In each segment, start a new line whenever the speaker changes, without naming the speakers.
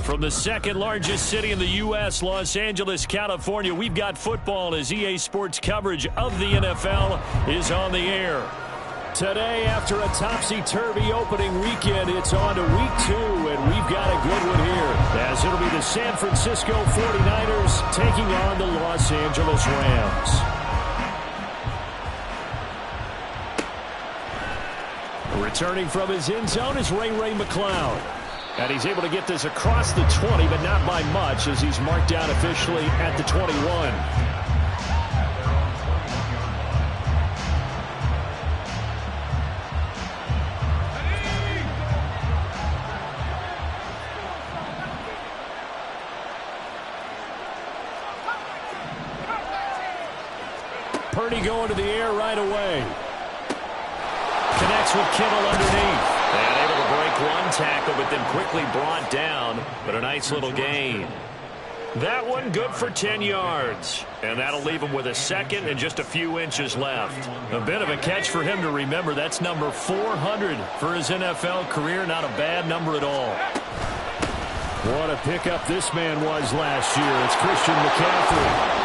From the second largest city in the U.S., Los Angeles, California, we've got football as EA Sports coverage of the NFL is on the air. Today, after a topsy-turvy opening weekend, it's on to week 2, and we've got a good one here, as it'll be the San Francisco 49ers taking on the Los Angeles Rams. Returning from his end zone is Ray McCloud. And he's able to get this across the 20, but not by much, as he's marked down officially at the 21. Purdy going to the air right away. Connects with Kittle underneath. And able to break one tackle, but then quickly brought down. But a nice little gain. That one good for 10 yards. And that'll leave him with a second and just a few inches left. A bit of a catch for him to remember. That's number 400 for his NFL career. Not a bad number at all. What a pickup this man was last year. It's Christian McCaffrey.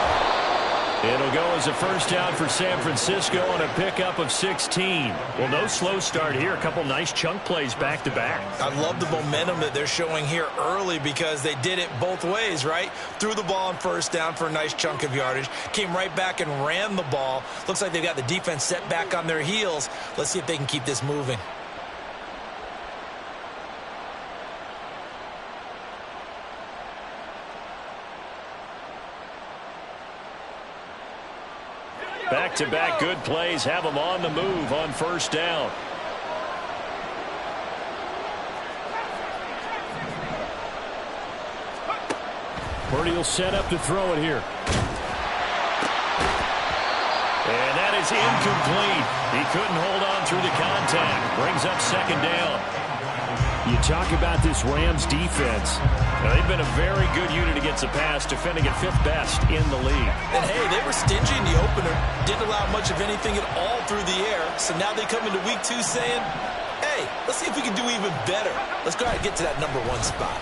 It'll go as a first down for San Francisco on a pickup of 16. Well, no slow start here. A couple nice chunk plays back-to-back.
I love the momentum that they're showing here early because they did it both ways, right? Threw the ball on first down for a nice chunk of yardage. Came right back and ran the ball. Looks like they've got the defense set back on their heels. Let's see if they can keep this moving.
Back-to-back good plays have them on the move on first down. Purdy will set up to throw it here. And that is incomplete. He couldn't hold on through the contact. Brings up second down. You talk about this Rams defense. Now, they've been a very good unit against the pass, defending at 5th best in the league.
And, hey, they were stingy in the opener. Didn't allow much of anything at all through the air. So now they come into week 2 saying, hey, let's see if we can do even better. Let's go ahead and get to that number 1 spot.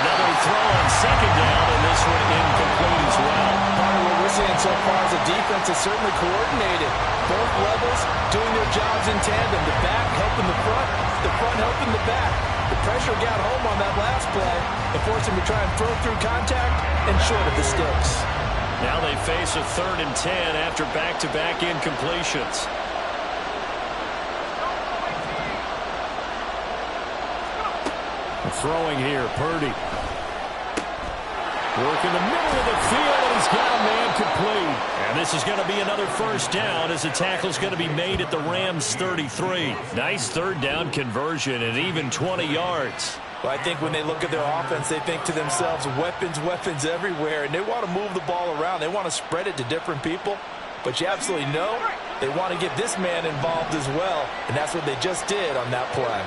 Another throw on second down, and this one incomplete as well.
Part of what we're seeing so far is the defense is certainly coordinated. Both levels doing their jobs in tandem. The back helping the front helping the back. The pressure got home on that last play and forced him to try and throw through contact and short of the sticks.
Now they face a 3rd and 10 after back-to-back incompletions. Throwing here, Purdy. Work in the middle of the field, and he's got a man complete. And this is going to be another first down as the tackle's going to be made at the Rams' 33. Nice 3rd down conversion and even 20 yards.
Well, I think when they look at their offense, they think to themselves, weapons everywhere, and they want to move the ball around. They want to spread it to different people. But you absolutely know they want to get this man involved as well, and that's what they just did on that play.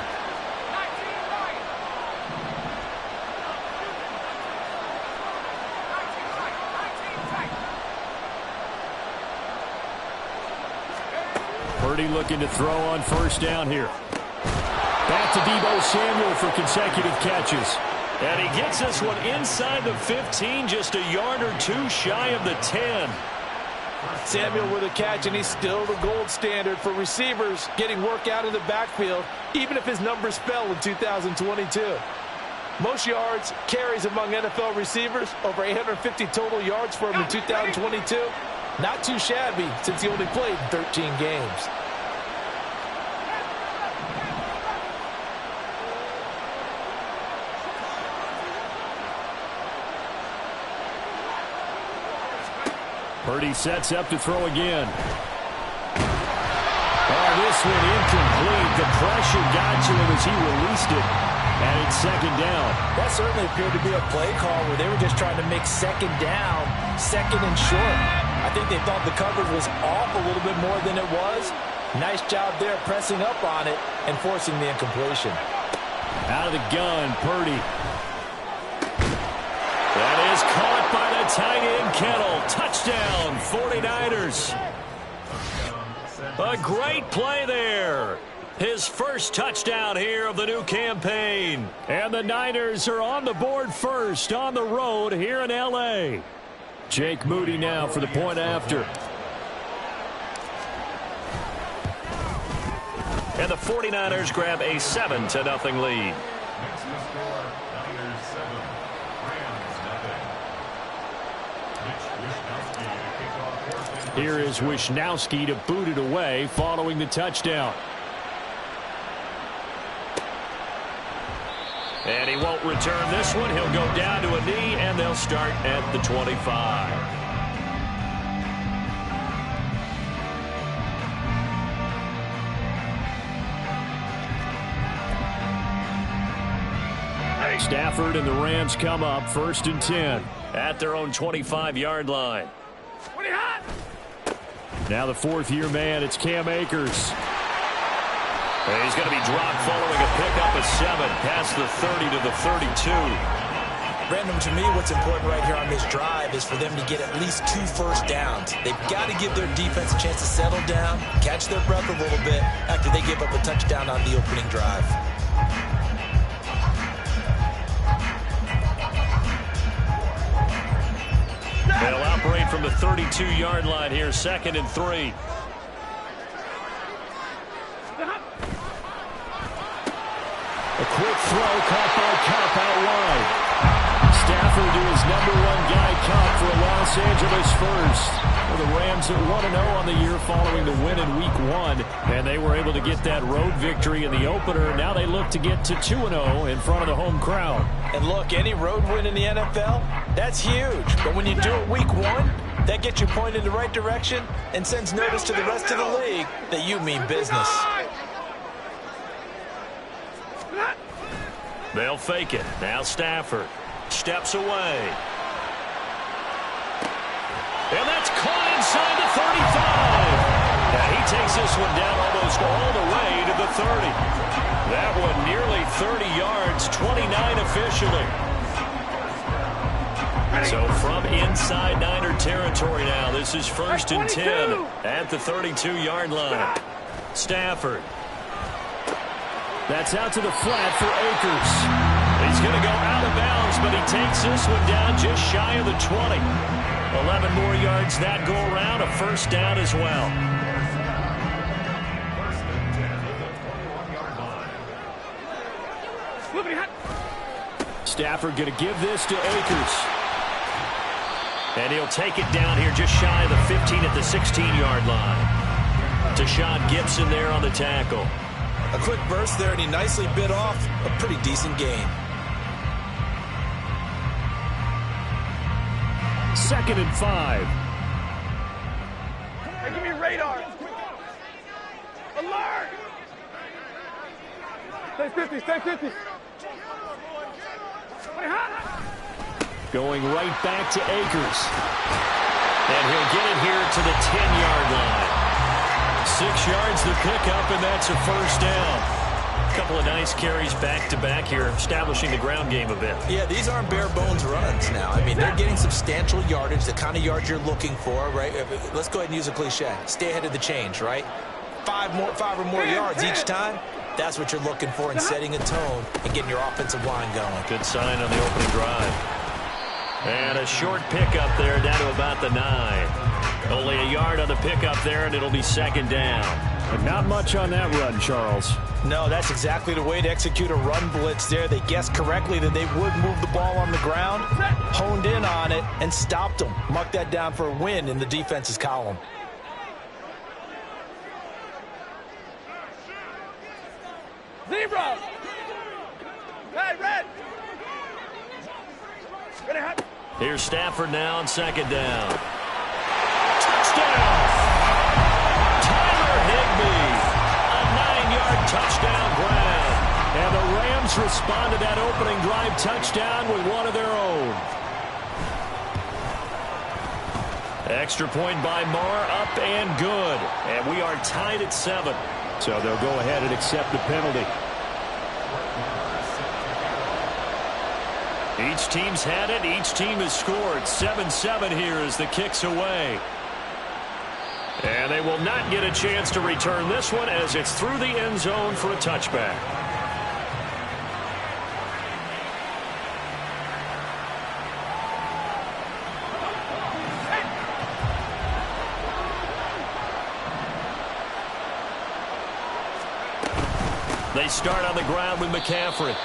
Purdy looking to throw on first down here. Back to Deebo Samuel for consecutive catches. And he gets this one inside the 15, just a yard or 2 shy of the 10.
Samuel with a catch, and he's still the gold standard for receivers getting work out of the backfield, even if his numbers fell in 2022. Most yards, carries among NFL receivers, over 850 total yards for him in 2022. Not too shabby since he only played 13 games.
Purdy sets up to throw again. Oh, this one incomplete. The pressure got to him as he released it. And it's second down.
That certainly appeared to be a play call where they were just trying to make second down, second and short. I think they thought the coverage was off a little bit more than it was. Nice job there pressing up on it and forcing the incompletion.
Out of the gun, Purdy. That is caught by the tight end, Kittle. Touchdown, 49ers. A great play there. His first touchdown here of the new campaign.
And the Niners are on the board first on the road here in L.A. Jake Moody now for the point after.
And the 49ers grab a 7-0 lead.
Here is Wishnowsky to boot it away following the touchdown.
And he won't return this one. He'll go down to a knee, and they'll start at the 25.
Stafford and the Rams come up 1st and 10.
At their own 25-yard line.
Now the fourth-year man, it's Cam Akers.
And he's going to be dropped following a pickup of 7 past the 30 to the 32.
Brandon, to me, what's important right here on this drive is for them to get at least 2 first downs. They've got to give their defense a chance to settle down, catch their breath a little bit after they give up a touchdown on the opening drive.
They'll operate from the 32-yard line here, 2nd and 3.
A quick throw caught by Kupp out wide. Stafford to his #1 guy, Kupp, for a Los Angeles first. Well, the Rams at 1-0 on the year following the win in Week 1. And they were able to get that road victory in the opener. Now they look to get to 2-0 in front of the home crowd.
And look, any road win in the NFL, that's huge. But when you do it Week 1, that gets you pointed in the right direction and sends notice to the rest of the league that you mean business.
They'll fake it. Now Stafford steps away. And that's caught inside the 35. Now he takes this one down almost all the way to the 30. That one nearly 30 yards, 29 officially. So from inside Niner territory now, this is 1st and 10 at the 32-yard line. Stafford.
That's out to the flat for Akers.
He's going to go out of bounds, but he takes this one down just shy of the 20. 11 more yards that go around, a first down as well.
Stafford going to give this to Akers.
And he'll take it down here just shy of the 15 at the 16-yard line. Tashawn Gibson there on the tackle.
A quick burst there, and he nicely bit off a pretty decent gain.
2nd and 5.
Hey, give me radar. Alert! Stay 50, stay 50.
Going right back to Akers.
And he'll get it here to the 10-yard line. 6 yards the pickup, and that's a first down. A couple of nice carries back-to-back here, establishing the ground game a bit.
Yeah, these aren't bare-bones runs now. I mean, they're getting substantial yardage, the kind of yards you're looking for, right? Let's go ahead and use a cliche. Stay ahead of the change, right? 5 or more yards each time. That's what you're looking for in setting a tone and getting your offensive line going.
Good sign on the opening drive. And a short pickup there down to about the 9. Only a yard on the pickup there, and it'll be 2nd down.
But not much on that run, Charles.
No, that's exactly the way to execute a run blitz there. They guessed correctly that they would move the ball on the ground, honed in on it, and stopped them. Mark that down for a win in the defense's column.
Zebra! Hey, red!
Here's Stafford now on 2nd down. Touchdown! Tyler Higbee. A 9-yard touchdown grab.
And the Rams respond to that opening drive touchdown with one of their own.
Extra point by Marr, up and good. And we are tied at 7.
So they'll go ahead and accept the penalty.
Each team's had it. Each team has scored. 7-7 here as the kick's away. And they will not get a chance to return this one as it's through the end zone for a touchback. They start on the ground with McCaffrey.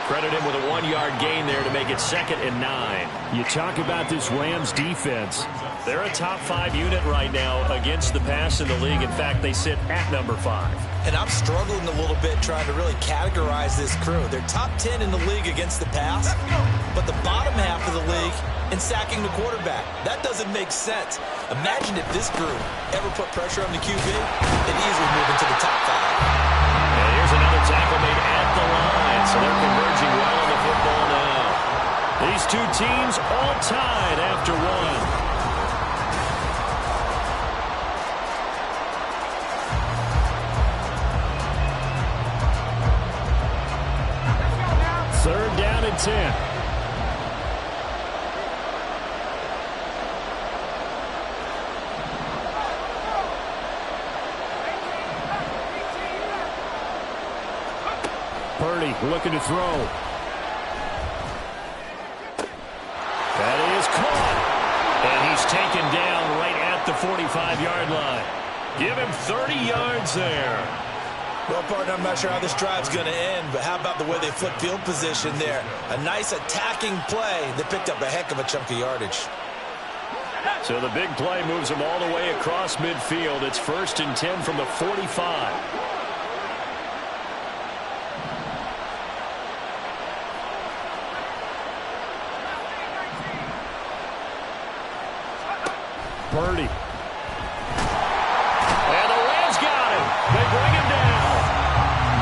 Credit him with a 1-yard gain there to make it 2nd and 9.
You talk about this Rams defense.
They're a top 5 unit right now against the pass in the league. In fact, they sit at number 5.
And I'm struggling a little bit trying to really categorize this crew. They're top 10 in the league against the pass, but the bottom half of the league in sacking the quarterback. That doesn't make sense. Imagine if this group ever put pressure on the QB, they'd easily move into the top 5.
And here's another tackle made at the line, so they're converging well on the football now. These two teams all tied after 1.
Third down and 10. Purdy looking to throw. That is caught.
And he's taken down right at the 45-yard line. Give him 30 yards there.
Well, partner, I'm not sure how this drive's going to end, but how about the way they flip field position there? A nice attacking play that picked up a heck of a chunk of yardage.
So the big play moves them all the way across midfield. It's 1st and 10 from the 45.
Purdy.
And the Rams got him. They bring him down.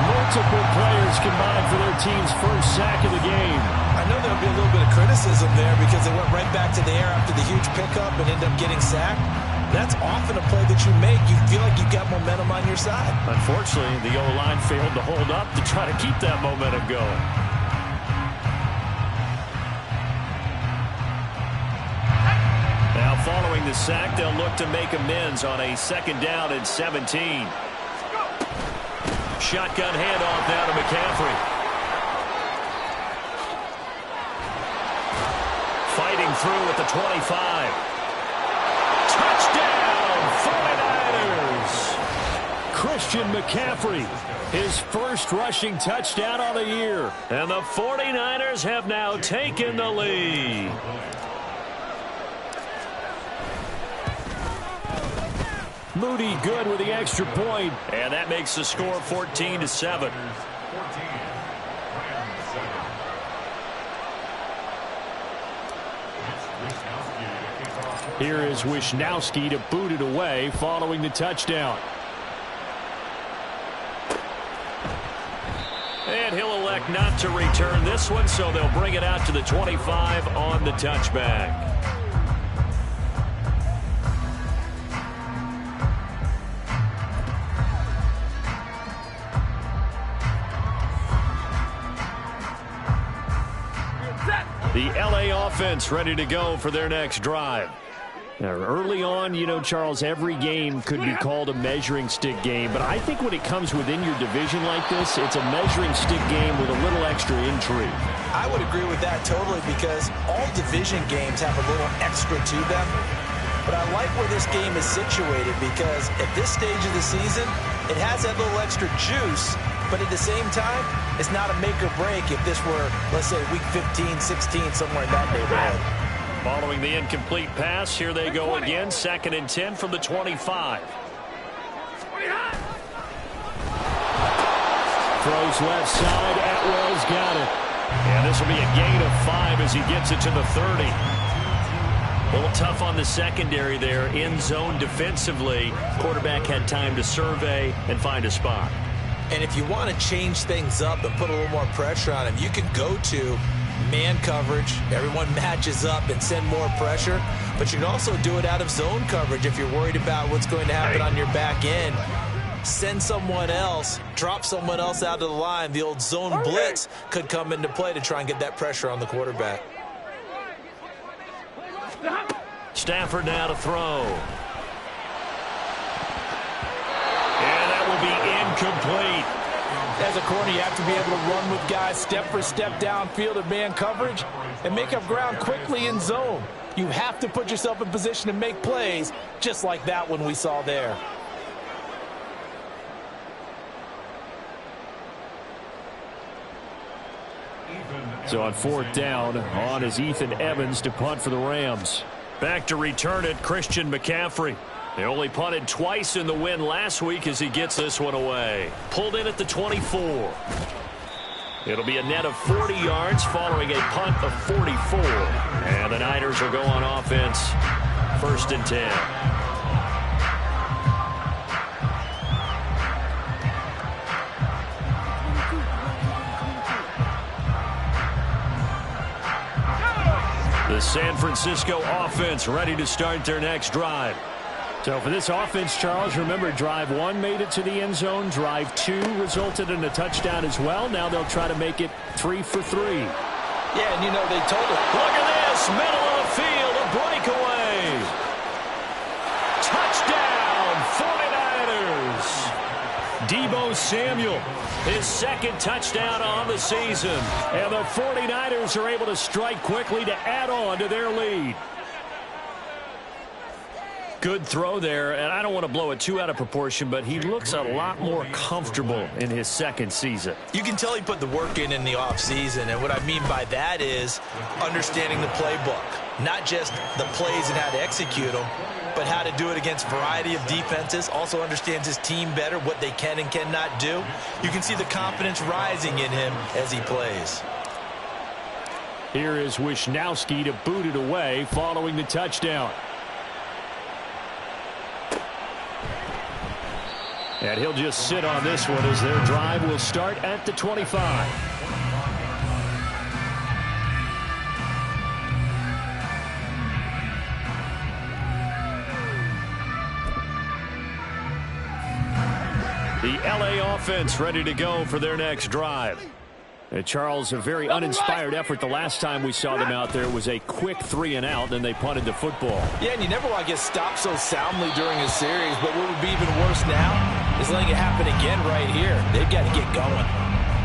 Multiple players combined for their team's first sack of the game.
I know there'll be a little bit of criticism there because they went right back to the air after the huge pickup and ended up getting sacked. That's often a play that you make. You feel like you've got momentum on your side.
Unfortunately, the O-line failed to hold up to try to keep that momentum going. Now, following the sack, they'll look to make amends on a 2nd down and 17. Shotgun handoff now to McCaffrey. Fighting through at the 25. Touchdown, 49ers!
Christian McCaffrey, his first rushing touchdown on the year.
And the 49ers have now taken the lead.
Moody good with the extra point.
And that makes the score 14-7.
Here is Wisnowski to boot it away following the touchdown.
And he'll elect not to return this one, so they'll bring it out to the 25 on the touchback. The LA offense ready to go for their next drive.
Now, early on, you know, Charles, every game could be called a measuring stick game, but I think when it comes within your division like this, it's a measuring stick game with a little extra intrigue.
I would agree with that totally because all division games have a little extra to them. But I like where this game is situated because at this stage of the season, it has that little extra juice, but at the same time, it's not a make or break if this were, let's say, week 15, 16, somewhere in that neighborhood.
Following the incomplete pass, here they go again, 2nd and 10 from the 25.
Throws left side, Atwell's got it.
And this will be a gain of 5 as he gets it to the 30. A little tough on the secondary there, in zone defensively. Quarterback had time to survey and find a spot.
And if you want to change things up and put a little more pressure on him, you can go to man coverage. Everyone matches up and send more pressure. But you can also do it out of zone coverage if you're worried about what's going to happen on your back end. Send someone else, drop someone else out of the line. The old zone blitz could come into play to try and get that pressure on the quarterback.
Stafford now to throw. incomplete.
As a corner, you have to be able to run with guys step for step downfield at man coverage and make up ground quickly in zone. You have to put yourself in position to make plays, just like that one we saw there.
So on 4th down, on is Ethan Evans to punt for the Rams.
Back to return it, Christian McCaffrey. They only punted twice in the win last week as he gets this one away. Pulled in at the 24. It'll be a net of 40 yards following a punt of 44. And the Niners will go on offense. 1st and 10. The San Francisco offense ready to start their next drive.
So for this offense, Charles, remember Drive 1 made it to the end zone. Drive 2 resulted in a touchdown as well. Now they'll try to make it 3 for 3.
Yeah, and you know, they told us.
Look at this, middle of the field, a breakaway. Touchdown, 49ers. Deebo Samuel, his 2nd touchdown on the season.
And the 49ers are able to strike quickly to add on to their lead.
Good throw there, and I don't want to blow it too out of proportion, but he looks a lot more comfortable in his 2nd season.
You can tell he put the work in the offseason, and what I mean by that is understanding the playbook. Not just the plays and how to execute them, but how to do it against a variety of defenses. Also understands his team better, what they can and cannot do. You can see the confidence rising in him as he plays.
Here is Wisnowski to boot it away following the touchdown. And he'll just sit on this one as their drive will start at the 25. The LA offense ready to go for their next drive. And Charles, a very uninspired effort the last time we saw them out there was a quick 3-and-out, then they punted the football.
Yeah, and you never want to get stopped so soundly during a series, but what would be even worse now is letting it happen again right here. They've got to get going.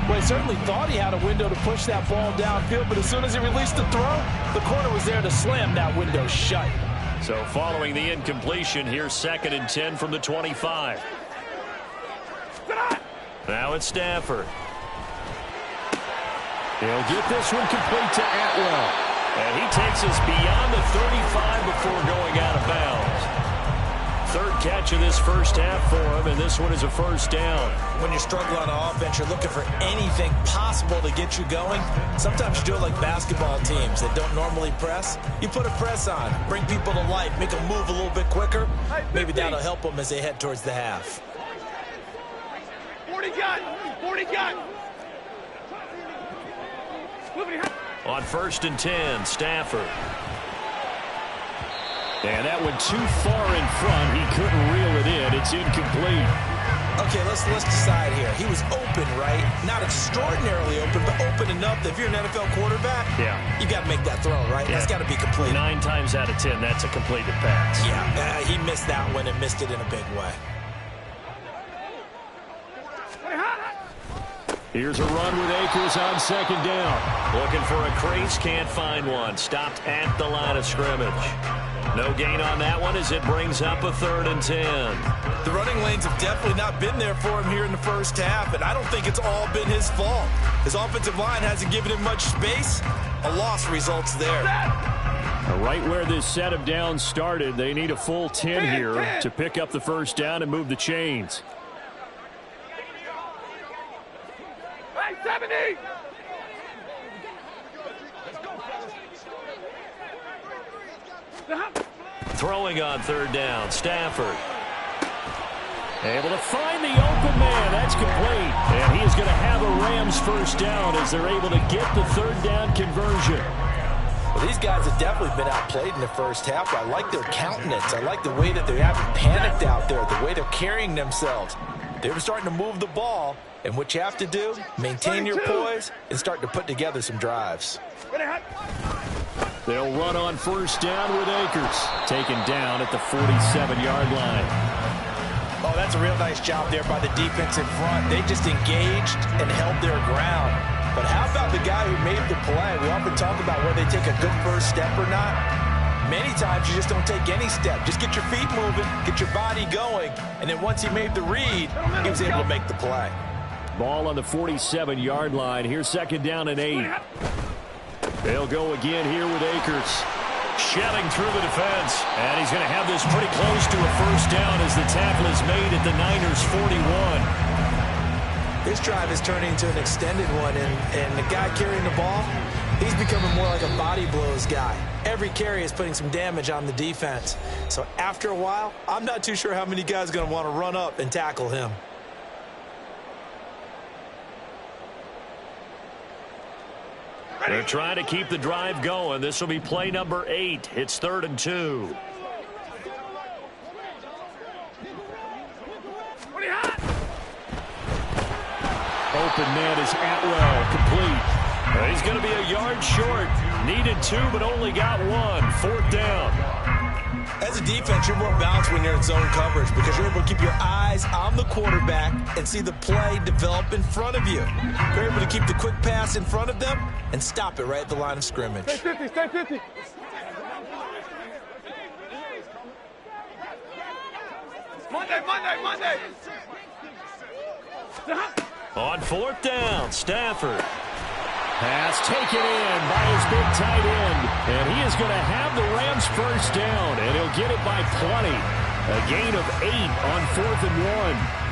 Well, he certainly thought he had a window to push that ball downfield, but as soon as he released the throw, the corner was there to slam that window shut.
So following the incompletion, here's 2nd and 10 from the 25. Now it's Stafford.
He'll get this one complete to Atwell.
And he takes us beyond the 35 before going out of bounds. 3rd catch of this first half for him, and this one is a 1st down.
When you struggle on offense, you're looking for anything possible to get you going. Sometimes you do it like basketball teams that don't normally press. You put a press on, bring people to life, make them move a little bit quicker. Maybe that'll help them as they head towards the half.
40 gun! 40 gun!
On 1st and 10, Stafford.
And that went too far in front. He couldn't reel it in. It's incomplete.
Okay, let's decide here. He was open, right? Not extraordinarily open, but open enough that if you're an NFL quarterback, you got to make that throw, right?
Yeah.
That's got to be complete.
9 times out of 10, that's a completed pass.
Yeah, he missed that one and missed it in a big way.
Here's a run with Akers on 2nd down.
Looking for a crease, can't find one. Stopped at the line of scrimmage. No gain on that one as it brings up a 3rd and 10.
The running lanes have definitely not been there for him here in the first half, and I don't think it's all been his fault. His offensive line hasn't given him much space. A loss results there.
Right where this set of downs started, they need a full 10 here to pick up the 1st down and move the chains.
70!
Throwing on 3rd down, Stafford.
Able to find the open man. That's complete. And he is going to have a Rams 1st down as they're able to get the 3rd down conversion.
Well, these guys have definitely been outplayed in the first half. I like their countenance. I like the way that they haven't panicked out there, the way they're carrying themselves. They were starting to move the ball, and what you have to do, maintain your poise and start to put together some drives.
They'll run on 1st down with Akers. Taken down at the 47-yard line.
Oh, that's a real nice job there by the defense in front. They just engaged and held their ground. But how about the guy who made the play? We often talk about whether they take a good first step or not. Many times you just don't take any step. Just get your feet moving, get your body going, and then once he made the read, he was able to make the play.
Ball on the 47-yard line. Here's second down and 8. They'll go again here with Akers.
Shelling through the defense. And he's going to have this pretty close to a first down as the tackle is made at the Niners' 41.
This drive is turning into an extended one, and the guy carrying the ball, he's becoming more like a body blows guy. Every carry is putting some damage on the defense. So after a while, I'm not too sure how many guys are going to want to run up and tackle him.
They're trying to keep the drive going. This will be play number 8. It's 3rd and 2.
Open man is Atwell, complete.
He's going to be a yard short. Needed 2, but only got 1. 4th down.
As a defense, you're more balanced when you're in zone coverage because you're able to keep your eyes on the quarterback and see the play develop in front of you. You're able to keep the quick pass in front of them and stop it right at the line of scrimmage.
Stay 50, stay 50. Monday.
On 4th down, Stafford.
Pass taken in by his big tight end. And he is going to have the Rams first down, and he'll get it by 20. A gain of 8 on 4th and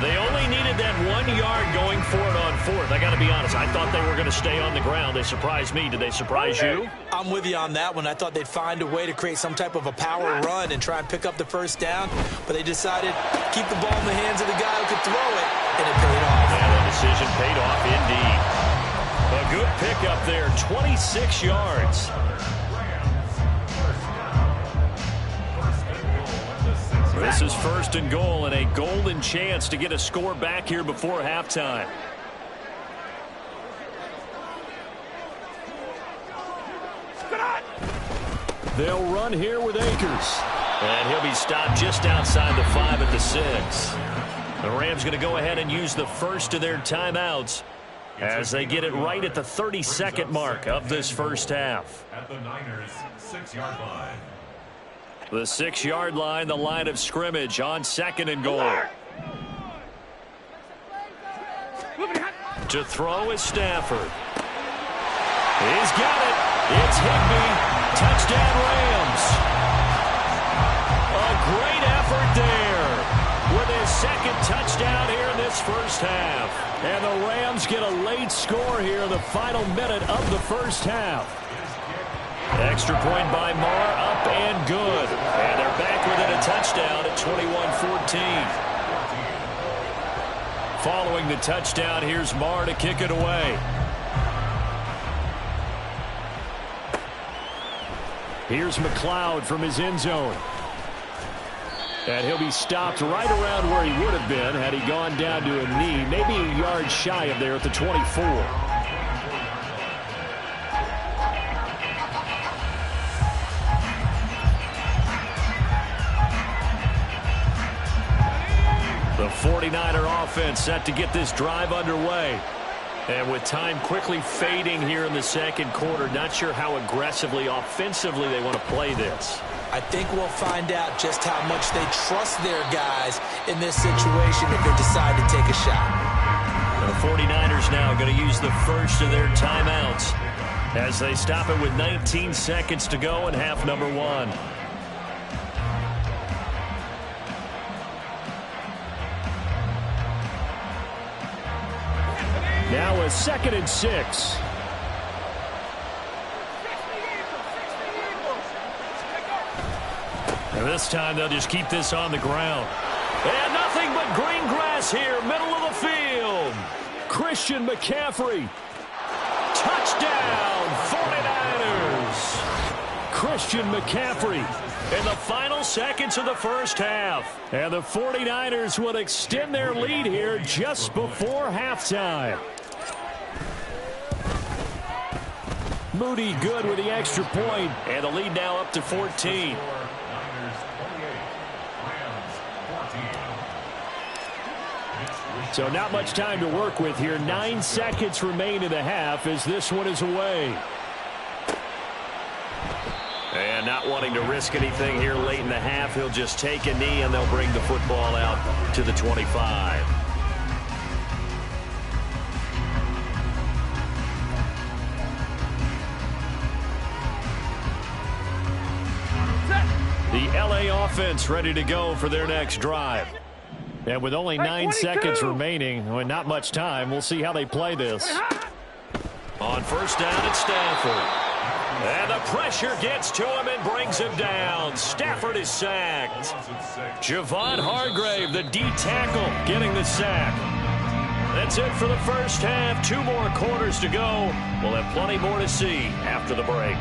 1.
They only needed that 1 yard going for it on 4th. I got to be honest, I thought they were going to stay on the ground. They surprised me. Did they surprise you?
I'm with you on that one. I thought they'd find a way to create some type of a power run and try and pick up the first down, but they decided to keep the ball in the hands of the guy who could throw it, and it paid off.
And the decision paid off indeed. A good pickup there, 26 yards. This is 1st and goal and a golden chance to get a score back here before halftime.
They'll run here with Akers.
And he'll be stopped just outside the 5 at the 6. The Rams going to go ahead and use the first of their timeouts as they get it right at the 32nd mark of this first half.
At the Niners' 6-yard line.
The 6-yard line, the line of scrimmage on 2nd and goal. To throw is Stafford. He's got it. It's Higbee. Touchdown Rams. A great effort there with his 2nd touchdown here in this first half.
And the Rams get a late score here in the final minute of the first half.
Extra point by Marr, up and good. And they're back within a touchdown at 21-14. Following the touchdown, here's Marr to kick it away.
Here's McLeod from his end zone. And he'll be stopped right around where he would have been had he gone down to a knee, maybe a yard shy of there at the 24.
The 49er offense set to get this drive underway. And with time quickly fading here in the second quarter, not sure how aggressively, offensively they want to play this.
I think we'll find out just how much they trust their guys in this situation if they decide to take a shot.
The 49ers now going to use the first of their timeouts as they stop it with 19 seconds to go in half number 1.
Now a 2nd and 6.
And this time they'll just keep this on the ground. And nothing but green grass here, middle of the field.
Christian McCaffrey.
Touchdown, 49ers.
Christian McCaffrey.
In the final seconds of the first half.
And the 49ers will extend their lead here just before halftime. Moody good with the extra point.
And the lead now up to 14.
So not much time to work with here. 9 seconds remain in the half as this one is away.
And not wanting to risk anything here late in the half, he'll just take a knee and they'll bring the football out to the 25.
The LA offense ready to go for their next drive. And with only 9 seconds remaining, and not much time, we'll see how they play this.
On first down, it's Stafford. And the pressure gets to him and brings him down. Stafford is sacked. Javon Hargrave, the D tackle, getting the sack. That's it for the first half. 2 more quarters to go. We'll have plenty more to see after the break.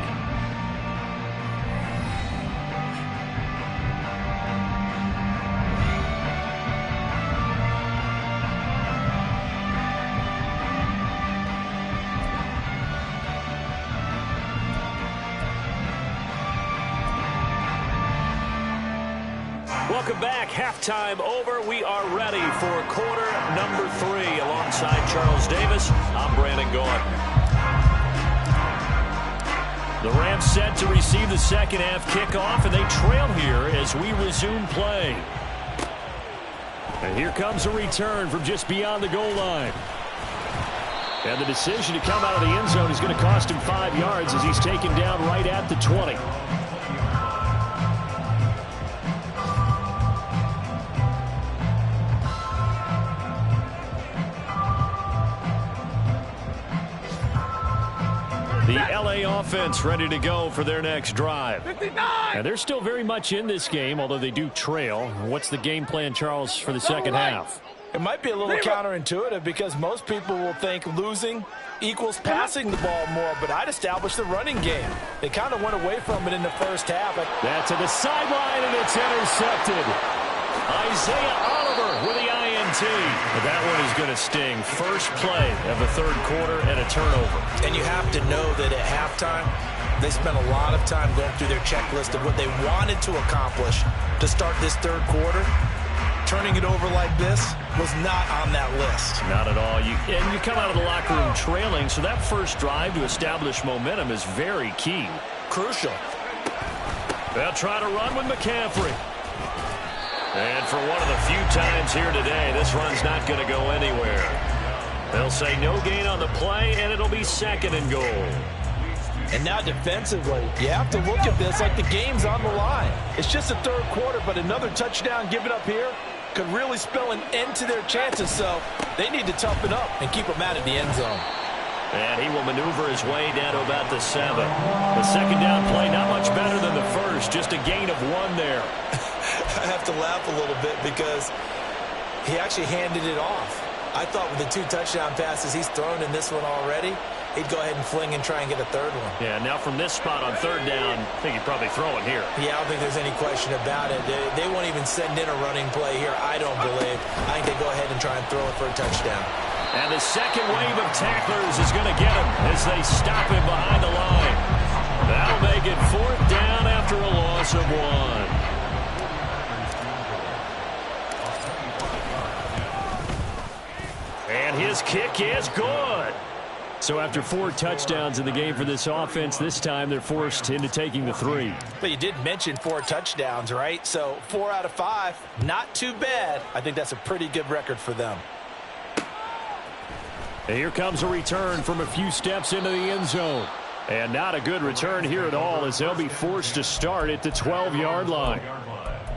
Welcome back. Halftime over. We are ready for quarter number 3. Alongside Charles Davis, I'm Brandon Gaudin.
The Rams set to receive the second half kickoff, and they trail here as we resume play. And here comes a return from just beyond the goal line. And the decision to come out of the end zone is going to cost him 5 yards as he's taken down right at the 20. The LA offense ready to go for their next drive.
59!
And they're still very much in this game, although they do trail. What's the game plan, Charles, for the second half?
It might be a little counterintuitive because most people will think losing equals passing the ball more, but I'd establish the running game. They kind of went away from it in the first half.
That's to the sideline, and it's intercepted. Isaiah Oliver with the INT. But that one is going to sting. First play of the third quarter and a turnover.
And you have to know that at halftime, they spent a lot of time going through their checklist of what they wanted to accomplish to start this third quarter. Turning it over like this was not on that list.
Not at all. And you come out of the locker room trailing, so that first drive to establish momentum is very key.
Crucial.
They'll try to run with McCaffrey. And for one of the few times here today, this run's not going to go anywhere. They'll say no gain on the play, and it'll be second and goal.
And now defensively, you have to look at this like the game's on the line. It's just the third quarter, but another touchdown given up here could really spell an end to their chances, so they need to toughen up and keep them out of the end zone.
And he will maneuver his way down to about the 7. The second down play not much better than the first, just a gain of 1 there.
I have to laugh a little bit because he actually handed it off. I thought with the 2 touchdown passes he's thrown in this one already, he'd go ahead and fling and try and get a third one.
Yeah, now from this spot on third down, I think he'd probably throw it here.
Yeah, I don't think there's any question about it. They won't even send in a running play here, I don't believe. I think they go ahead and try and throw it for a touchdown.
And the second wave of tacklers is going to get him as they stop him behind the line. That'll make it 4th down after a loss of 1. And his kick is good.
So after 4 touchdowns in the game for this offense, this time they're forced into taking the 3.
But you did mention 4 touchdowns, right? So 4 out of 5, not too bad. I think that's a pretty good record for them.
And here comes a return from a few steps into the end zone. And not a good return here at all as they'll be forced to start at the 12-yard line.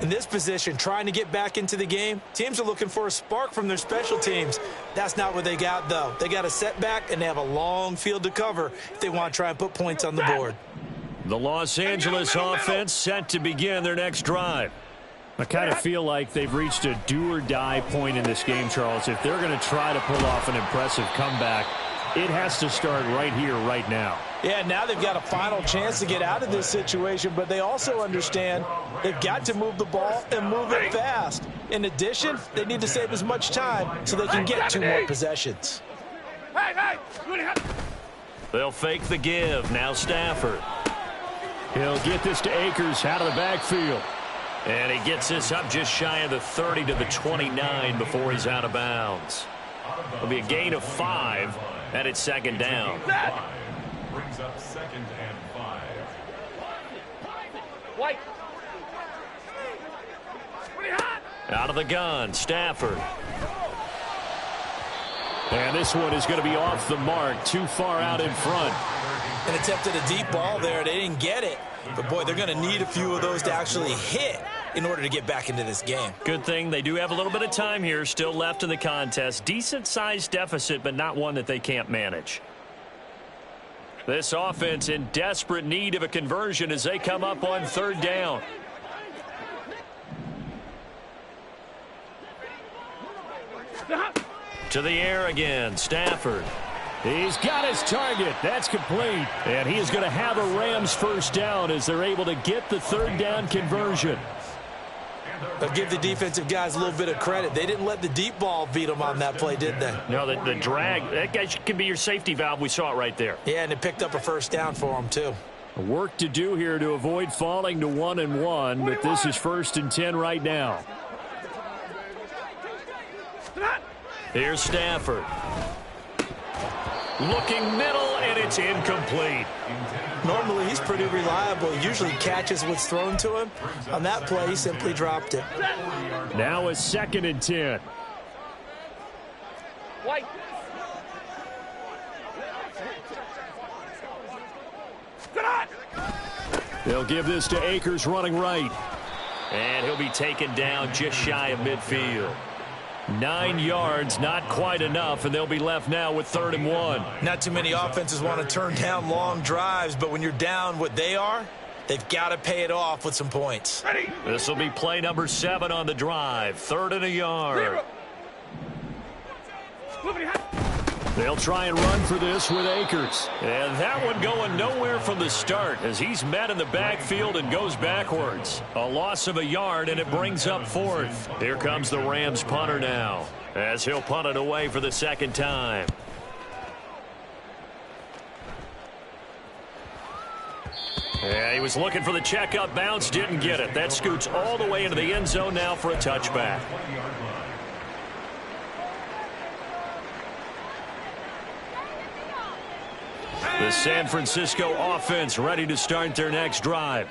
In this position, trying to get back into the game, teams are looking for a spark from their special teams. That's not what they got, though. They got a setback, and they have a long field to cover if they want to try and put points on the board.
The Los Angeles offense set to begin their next drive. I kind of feel like they've reached a do-or-die point in this game, Charles. If they're going to try to pull off an impressive comeback, it has to start right here, right now.
Yeah, now they've got a final chance to get out of this situation, but they also understand they've got to move the ball and move it fast. In addition, they need to save as much time so they can get 2 more possessions.
They'll fake the give. Now Stafford.
He'll get this to Akers out of the backfield.
And he gets this up just shy of the 30 to the 29 before he's out of bounds. It'll be a gain of 5, and it's second down.
Brings up 2nd and 5.
White.
Out of the gun, Stafford.
And this one is going to be off the mark, too far out in front.
An attempt at a deep ball there. They didn't get it. But, boy, they're going to need a few of those to actually hit in order to get back into this game.
Good thing they do have a little bit of time here still left in the contest. Decent-sized deficit, but not one that they can't manage. This offense in desperate need of a conversion as they come up on 3rd down. To the air again, Stafford.
He's got his target. That's complete. And he is going to have a Rams first down as they're able to get the 3rd down conversion.
But give the defensive guys a little bit of credit. They didn't let the deep ball beat them on that play, did they?
No, the drag, that guy can be your safety valve. We saw it right there.
Yeah, and it picked up a first down for them, too.
Work to do here to avoid falling to 1-1, but this is 1st and 10 right now.
Here's Stafford. Looking middle, and it's incomplete.
Normally, he's pretty reliable. Usually catches what's thrown to him. On that play, he simply dropped it.
Now a 2nd and 10.
White.
They'll give this to Akers running right.
And he'll be taken down just shy of midfield. 9 yards, not quite enough, and they'll be left now with 3rd and 1.
Not too many offenses want to turn down long drives, but when you're down what they are, they've got to pay it off with some points.
This will be play number 7 on the drive. 3rd and a yard.
They'll try and run for this with Akers.
And that one going nowhere from the start as he's met in the backfield and goes backwards. A loss of a yard, and it brings up 4th. Here comes the Rams punter now as he'll punt it away for the 2nd time. Yeah, he was looking for the checkup bounce, didn't get it. That scoots all the way into the end zone now for a touchback. The San Francisco offense ready to start their next drive.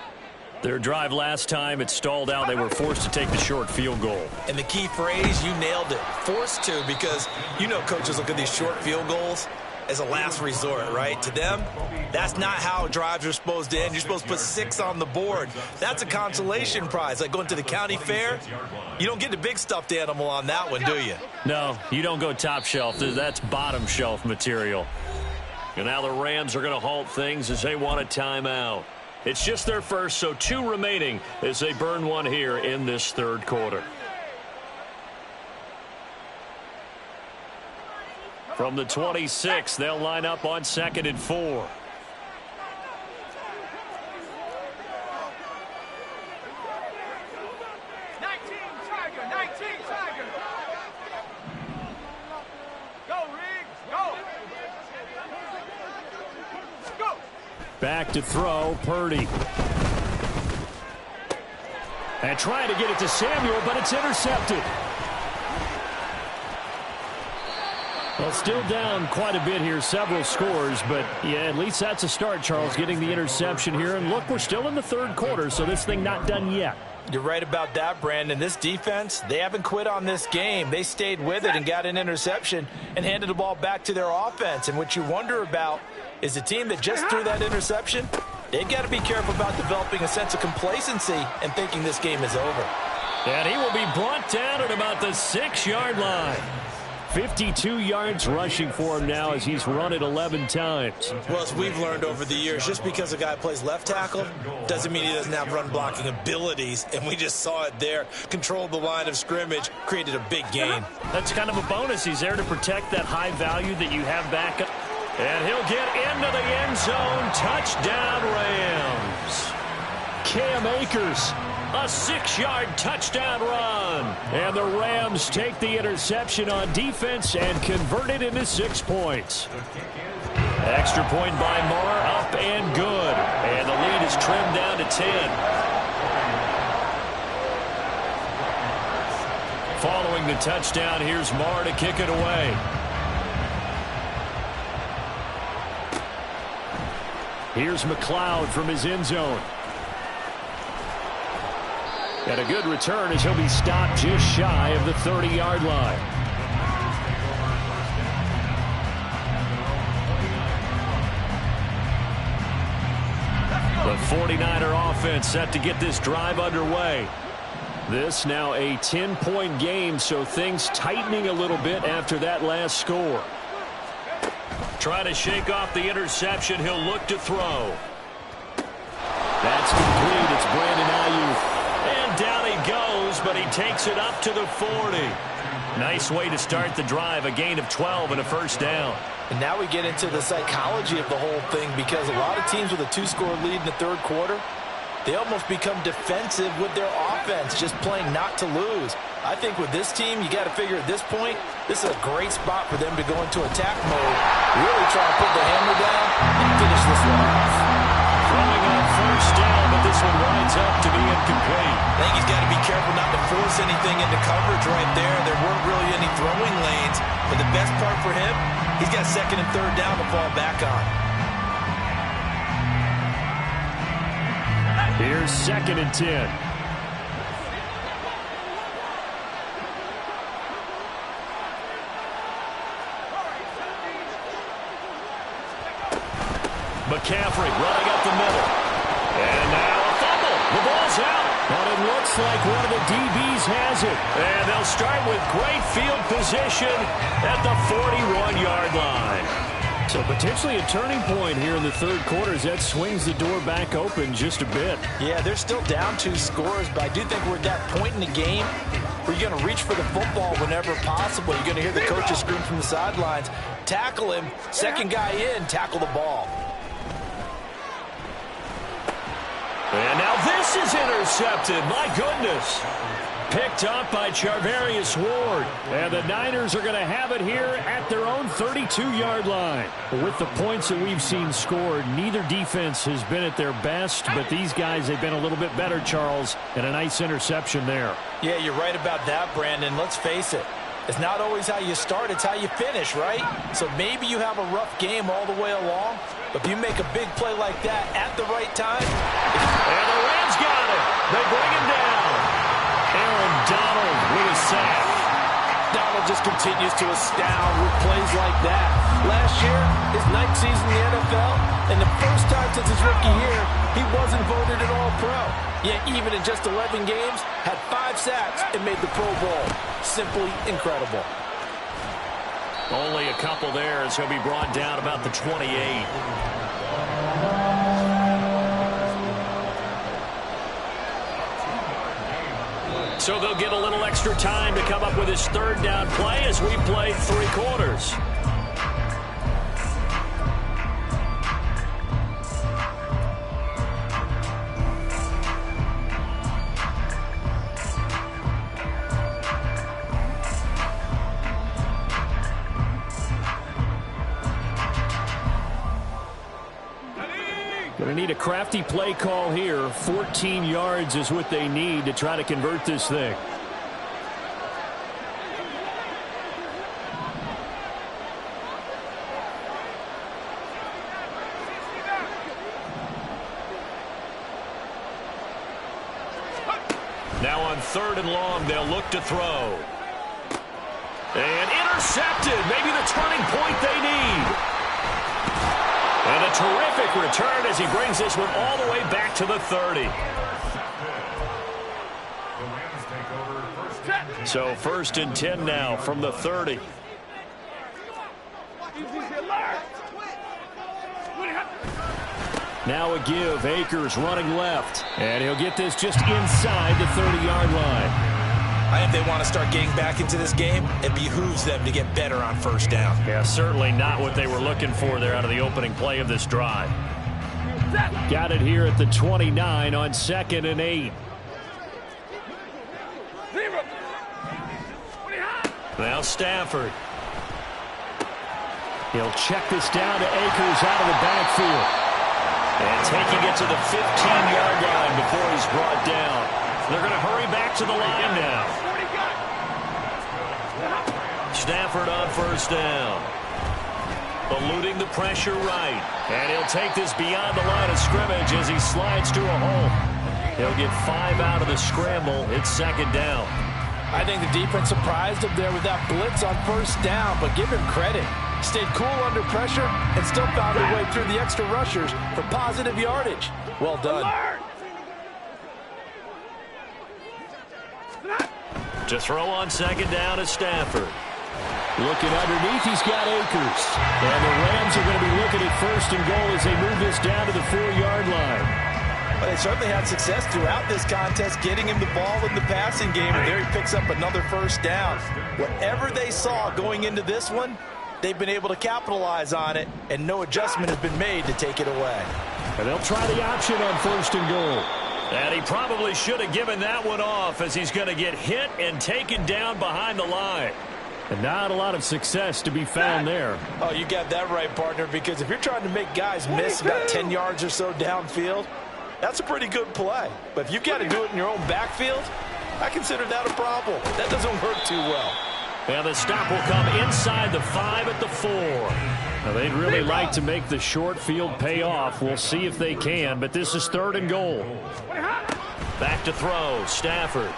Their drive last time, it stalled out. They were forced to take the short field goal.
And the key phrase, you nailed it. Forced to, because you know coaches look at these short field goals as a last resort, right? To them, that's not how drives are supposed to end. You're supposed to put 6 on the board. That's a consolation prize. Like going to the county fair, you don't get the big stuffed animal on that one, do you?
No, you don't go top shelf. That's bottom shelf material. And now the Rams are going to halt things as they want a timeout. It's just their first, so 2 remaining as they burn one here in this 3rd quarter. From the 26, they'll line up on 2nd and 4.
Back to throw, Purdy. And trying to get it to Samuel, but it's intercepted. Well, still down quite a bit here, several scores, but yeah, at least that's a start, Charles, getting the interception here. And look, we're still in the 3rd quarter, so this thing not done yet.
You're right about that, Brandon. This defense, they haven't quit on this game. They stayed with it and got an interception and handed the ball back to their offense. And what you wonder about is the team that just threw that interception, they've got to be careful about developing a sense of complacency and thinking this game is over.
And he will be brought down at about the 6-yard line.
52 yards rushing for him now as he's run it 11 times.
Well, as we've learned over the years, just because a guy plays left tackle doesn't mean he doesn't have run blocking abilities, and we just saw it there. Controlled the line of scrimmage, created a big gain.
That's kind of a bonus. He's there to protect that high value that you have back up. And he'll get into the end zone. Touchdown, Rams.
Cam Akers.
A 6-yard touchdown run.
And the Rams take the interception on defense and convert it into 6 points.
Extra point by Marr, up and good. And the lead is trimmed down to 10. Following the touchdown, here's Marr to kick it away. Here's McLeod from his end zone. And a good return as he'll be stopped just shy of the 30-yard line. The 49er offense set to get this drive underway. This now a 10-point game, so things tightening a little bit after that last score. Trying to shake off the interception. He'll look to throw. That's complete. It's Brandon Ayuk. And down he goes, but he takes it up to the 40. Nice way to start the drive. A gain of 12 and a first down.
And now we get into the psychology of the whole thing, because a lot of teams with a 2-score lead in the third quarter, they almost become defensive with their offense, just playing not to lose. I think with this team, you got to figure at this point, this is a great spot for them to go into attack mode, really try to put the hammer down and finish this one off.
Throwing on first down, but this one winds up to be incomplete.
I think he's got to be careful not to force anything into coverage right there. There weren't really any throwing lanes, but the best part for him, he's got second and third down to fall back on.
Here's second and 10.
McCaffrey running up the middle. And now a fumble. The ball's out.
But it looks like one of the DBs has it.
And they'll start with great field position at the 41-yard line.
So potentially a turning point here in the third quarter as that swings the door back open just a bit.
Yeah, they're still down 2 scores, but I do think we're at that point in the game where you're going to reach for the football whenever possible. You're going to hear the coaches scream from the sidelines. Tackle him. Second guy in, tackle the ball.
And now this is intercepted. My goodness. Picked up by Charvarius Ward.
And the Niners are going to have it here at their own 32-yard line. With the points that we've seen scored, neither defense has been at their best, but these guys have been a little bit better, Charles, and a nice interception there.
Yeah, you're right about that, Brandon. Let's face it. It's not always how you start, it's how you finish, right? So maybe you have a rough game all the way along, but if you make a big play like that at the right time.
And the Rams got it. They bring him down. Aaron Donald with a sack.
Donald just continues to astound with plays like that. Last year, his 9th season in the NFL, and the first time since his rookie year, he wasn't voted an All-Pro. Yet even in just 11 games, had 5 sacks and made the Pro Bowl. Simply incredible.
Only a couple there as he'll be brought down about the 28. So they'll get a little extra time to come up with his third down play as we play 3 quarters.
Going to need a crafty play call here. 14 yards is what they need to try to convert this thing.
Now on 3rd and long, they'll look to throw. And intercepted. Maybe the turning point they need. And a terrific return as he brings this one all the way back to the 30. So 1st and 10 now from the 30.
Now a give. Akers running left. And he'll get this just inside the 30-yard line.
I think they want to start getting back into this game. It behooves them to get better on first down.
Yeah, certainly not what they were looking for there out of the opening play of this drive.
Got it here at the 29 on 2nd and 8.
Now Stafford.
He'll check this down to Akers out of the backfield.
And taking it to the 15-yard line before he's brought down. They're going to hurry back to the line now. Stafford on first down. Eluding the pressure right. And he'll take this beyond the line of scrimmage as he slides to a hole. He'll get 5 out of the scramble. It's second down.
I think the defense surprised him there with that blitz on first down, but give him credit. Stayed cool under pressure and still found a way through the extra rushers for positive yardage. Well done.
To throw on second down is Stafford.
Looking underneath, he's got Akers. And the Rams are going to be looking at first and goal as they move this down to the 4-yard line.
Well, they certainly had success throughout this contest, getting him the ball in the passing game, and there he picks up another first down. Whatever they saw going into this one, they've been able to capitalize on it, and no adjustment has been made to take it away.
And they'll try the option on first and goal.
And he probably should have given that one off as he's going to get hit and taken down behind the line.
And not a lot of success to be found there.
Oh, you got that right, partner, because if you're trying to make guys miss about 10 yards or so downfield, that's a pretty good play. But if you've got to do it in your own backfield, I consider that a problem. That doesn't work too well.
And the stop will come inside the 5 at the 4.
Now, they'd really like to make the short field pay off. We'll see if they can, but this is third and goal.
Back to throw, Stafford.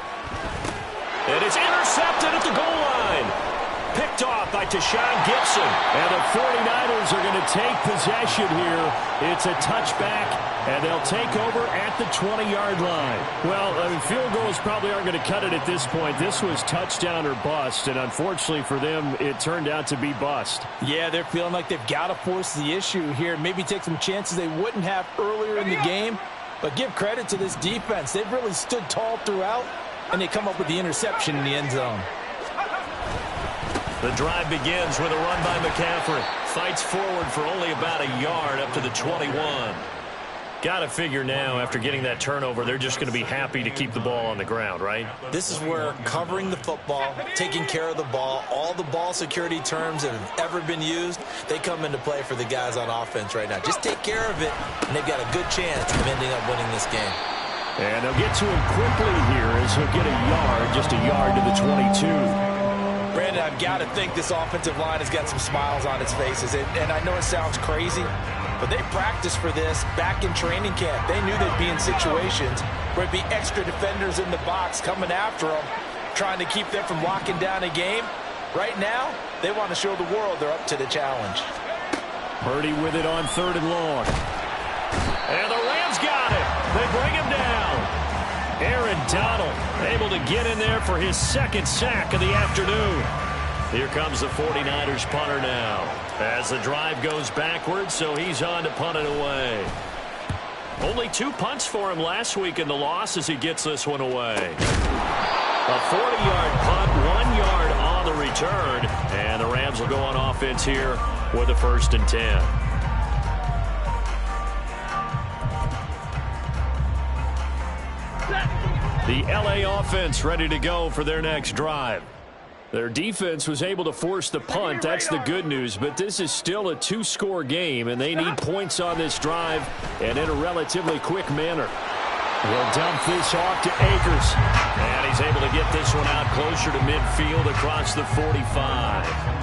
It is intercepted at the goal line. Picked off by Tashawn Gibson.
And the 49ers are going to take possession here. It's a touchback, and they'll take over at the 20-yard line. Well, I mean, field goals probably aren't going to cut it at this point. This was touchdown or bust, and unfortunately for them, it turned out to be bust.
Yeah, they're feeling like they've got to force the issue here, maybe take some chances they wouldn't have earlier in the game. But give credit to this defense. They've really stood tall throughout, and they come up with the interception in the end zone.
The drive begins with a run by McCaffrey. Fights forward for only about a yard up to the 21. Got to figure now, after getting that turnover, they're just going to be happy to keep the ball on the ground, right?
This is where covering the football, taking care of the ball, all the ball security terms that have ever been used, they come into play for the guys on offense right now. Just take care of it, and they've got a good chance of ending up winning this game.
And they'll get to him quickly here as he'll get a yard, just a yard to the 22.
Brandon, I've got to think this offensive line has got some smiles on its faces. And I know it sounds crazy, but they practiced for this back in training camp. They knew they'd be in situations where it'd be extra defenders in the box coming after them, trying to keep them from locking down a game. Right now, they want to show the world they're up to the challenge.
Purdy with it on third and long.
And the Rams got it. They bring him down. Aaron Donald able to get in there for his second sack of the afternoon. Here comes the 49ers punter now as the drive goes backwards, so he's on to punt it away. Only 2 punts for him last week in the loss as he gets this one away. A 40-yard punt, 1 yard on the return, and the Rams will go on offense here with a 1st and 10. The LA offense ready to go for their next drive. Their defense was able to force the punt. That's the good news, but this is still a 2-score game, and they need points on this drive and in a relatively quick manner. He'll dump this off to Akers. And he's able to get this one out closer to midfield across the 45.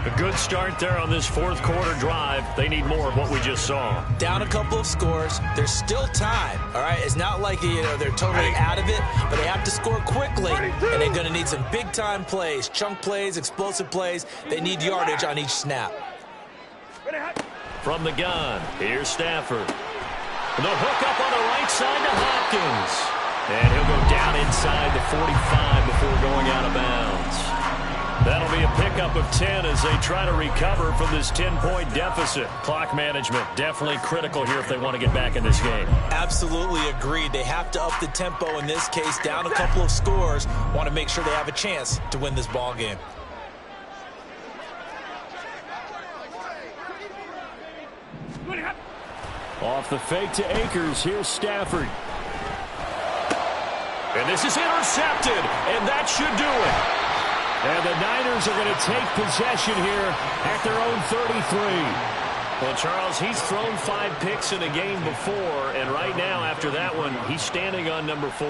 A good start there on this 4th quarter drive. They need more of what we just saw.
Down a couple of scores. There's still time, all right? It's not like, they're totally out of it, but they have to score quickly, and they're going to need some big-time plays, chunk plays, explosive plays. They need yardage on each snap.
From the gun, here's Stafford. The hook up on the right side to Hopkins. And he'll go down inside the 45 before going out of bounds. That'll be a pickup of 10 as they try to recover from this 10-point deficit. Clock management definitely critical here if they want to get back in this game.
Absolutely agreed. They have to up the tempo in this case, down a couple of scores. Want to make sure they have a chance to win this ball game.
Off the fake to Akers. Here's Stafford.
And this is intercepted, and that should do it.
And the Niners are going to take possession here at their own 33.
Well, Charles, he's thrown 5 picks in a game before, and right now, after that one, he's standing on number 4.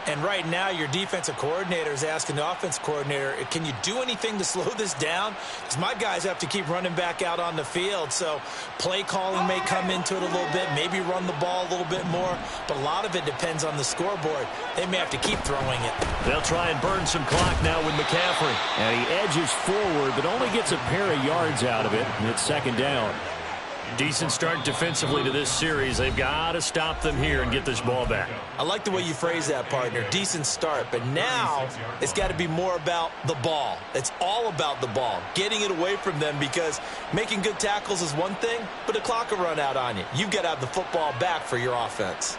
And right now, your defensive coordinator is asking the offensive coordinator, can you do anything to slow this down? Because my guys have to keep running back out on the field. So play calling may come into it a little bit, maybe run the ball a little bit more. But a lot of it depends on the scoreboard. They may have to keep throwing it.
They'll try and burn some clock now with McCaffrey.
And he edges forward, but only gets a pair of yards out of it. And it's second down.
Decent start defensively to this series. They've got to stop them here and get this ball back.
I like the way you phrase that, partner. Decent start. But now it's got to be more about the ball. It's all about the ball. Getting it away from them, because making good tackles is one thing, but the clock will run out on you. You've got to have the football back for your offense.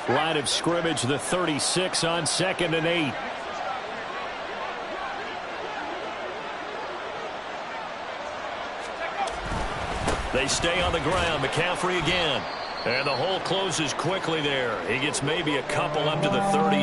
Line of scrimmage, the 36 on 2nd and 8.
They stay on the ground. McCaffrey again. And the hole closes quickly there. He gets maybe a couple up to the 38.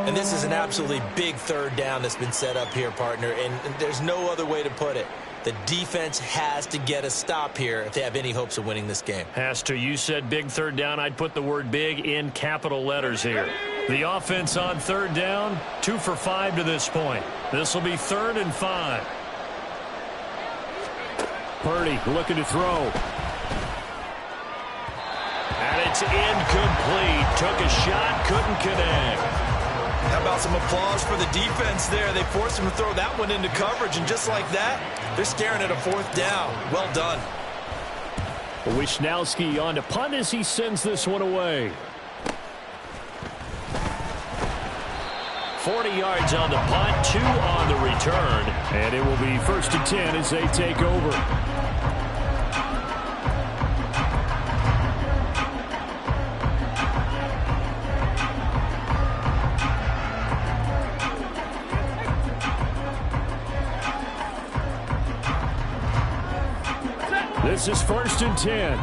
And this is an absolutely big third down that's been set up here, partner. And there's no other way to put it. The defense has to get a stop here if they have any hopes of winning this game.
Has to. You said big third down. I'd put the word big in capital letters here. The offense on third down, 2 for 5 to this point. This will be 3rd and 5.
Purdy looking to throw.
And it's incomplete. Took a shot, couldn't connect.
How about some applause for the defense there? They forced him to throw that one into coverage, and just like that, they're staring at a 4th down. Well done.
Wisnowski on to punt as he sends this one away.
40 yards on the punt, 2 on the return.
And it will be 1st and 10 as they take over. This is 1st and 10.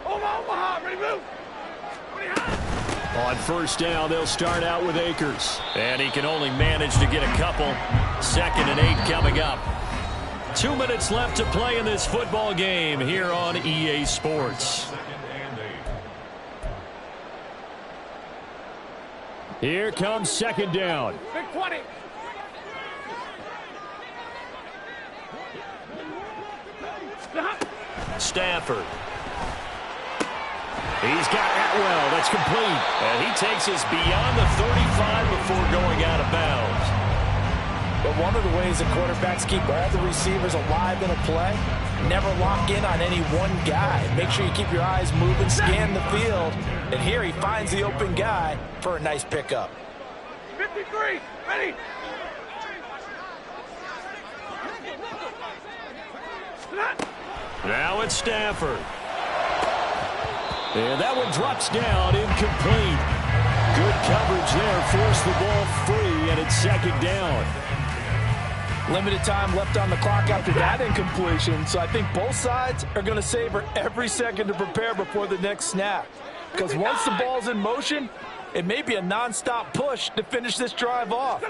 Omaha, ready, move.
On 1st down, they'll start out with Akers.
And he can only manage to get a couple. 2nd and 8 coming up. 2 minutes left to play in this football game here on EA Sports.
Here comes 2nd down.
Big 20.
Stafford. He's got Atwell. That's complete. And he takes us beyond the 35 before going out of bounds.
But one of the ways the quarterbacks keep all the receivers alive in a play, never lock in on any one guy. Make sure you keep your eyes moving, scan the field. And here he finds the open guy for a nice pickup.
53, ready.
Now it's Stafford.
And that one drops down, incomplete. Good coverage there, forced the ball free, and it's 2nd down.
Limited time left on the clock after that incompletion, so I think both sides are going to savor every second to prepare before the next snap. Because once the ball's in motion, it may be a non-stop push to finish this drive off.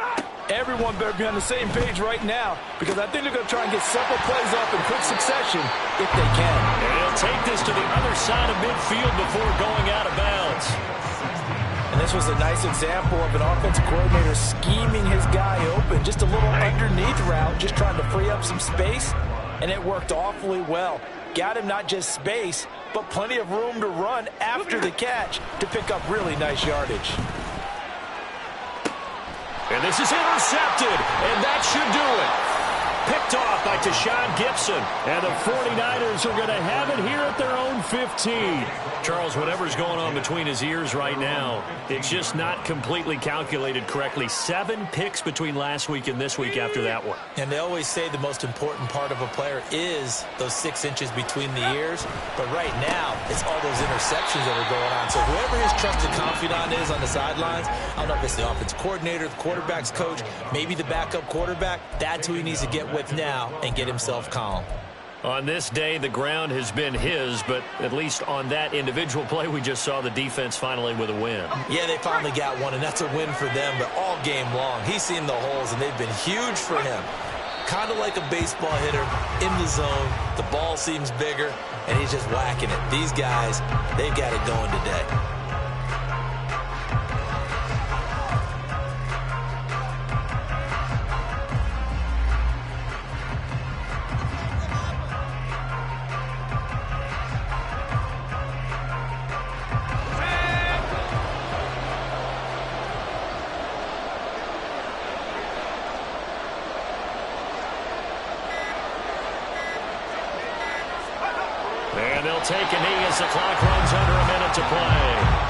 Everyone better be on the same page right now, because I think they're going to try and get several plays off in quick succession if they can.
And he'll take this to the other side of midfield before going out of bounds.
And this was a nice example of an offensive coordinator scheming his guy open. Just a little underneath route, just trying to free up some space, and it worked awfully well. Got him not just space, but plenty of room to run after the catch to pick up really nice yardage.
And this is intercepted, and that should do it. Picked off by Tashawn Gibson.
And the 49ers are going to have it here at their own 15.
Charles, whatever's going on between his ears right now, it's just not completely calculated correctly. 7 picks between last week and this week after that one.
And they always say the most important part of a player is those 6 inches between the ears. But right now, it's all those interceptions that are going on. So whoever his trusted confidant is on the sidelines, I don't know if it's the offensive coordinator, the quarterback's coach, maybe the backup quarterback, that's who he needs to get with now and get himself calm.
On this day, the ground has been his, but at least on that individual play, we just saw the defense finally with a win.
Yeah, they finally got one, and that's a win for them, but all game long, he's seen the holes, and they've been huge for him. Kind of like a baseball hitter in the zone. The ball seems bigger, and he's just whacking it. These guys, they've got it going today.
And they'll take a knee as the clock runs under a minute to play.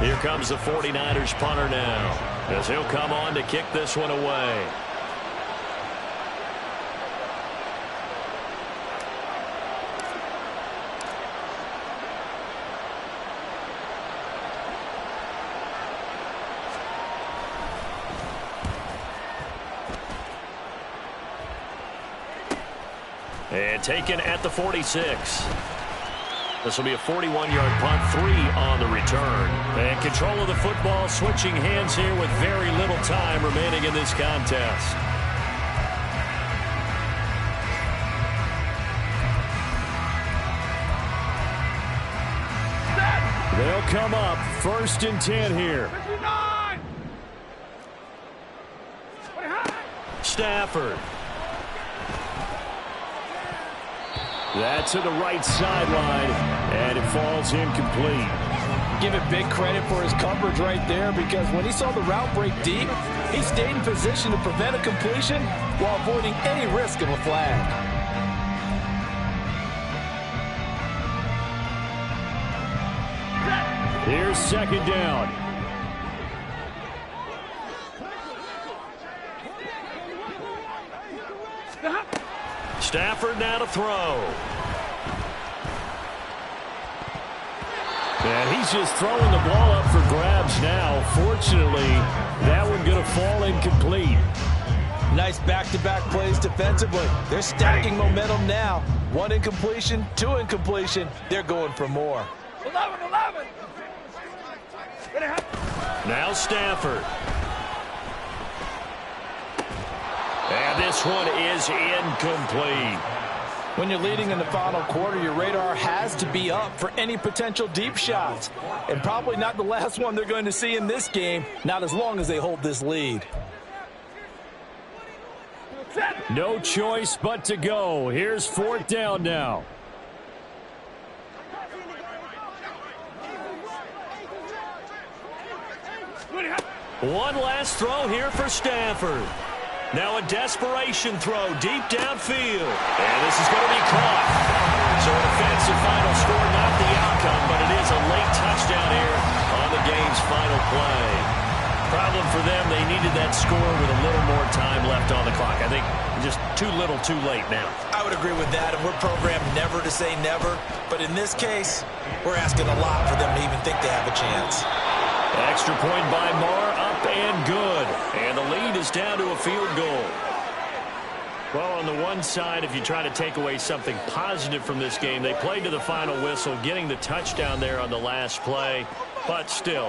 Here comes the 49ers punter now, as he'll come on to kick this one away. And taken at the 46. This will be a 41-yard punt, 3 on the return. And control of the football switching hands here with very little time remaining in this contest.
They'll come up 1st and 10 here.
59!
Stafford.
That's to the right sideline, and it falls incomplete.
Give it big credit for his coverage right there, because when he saw the route break deep, he stayed in position to prevent a completion while avoiding any risk of a flag.
Here's 2nd down.
Stafford now to throw.
And he's just throwing the ball up for grabs now. Fortunately, that one going to fall incomplete.
Nice back-to-back plays defensively. They're stacking momentum now. 1 incompletion, 2 incompletion. They're going for more.
11.
Now Stafford. And this one is incomplete.
When you're leading in the final quarter, your radar has to be up for any potential deep shots. And probably not the last one they're going to see in this game, not as long as they hold this lead.
No choice but to go. Here's 4th down now.
One last throw here for Stafford. Now a desperation throw deep downfield. And this is going to be caught. So an offensive final score, not the outcome, but it is a late touchdown here on the game's final play. Problem for them, they needed that score with a little more time left on the clock. I think just too little too late now.
I would agree with that, and we're programmed never to say never. But in this case, we're asking a lot for them to even think they have a chance.
Extra point by Marr, up and good. And the lead is down to a field goal. Well, on the one side, if you try to take away something positive from this game, they played to the final whistle, getting the touchdown there on the last play. But still,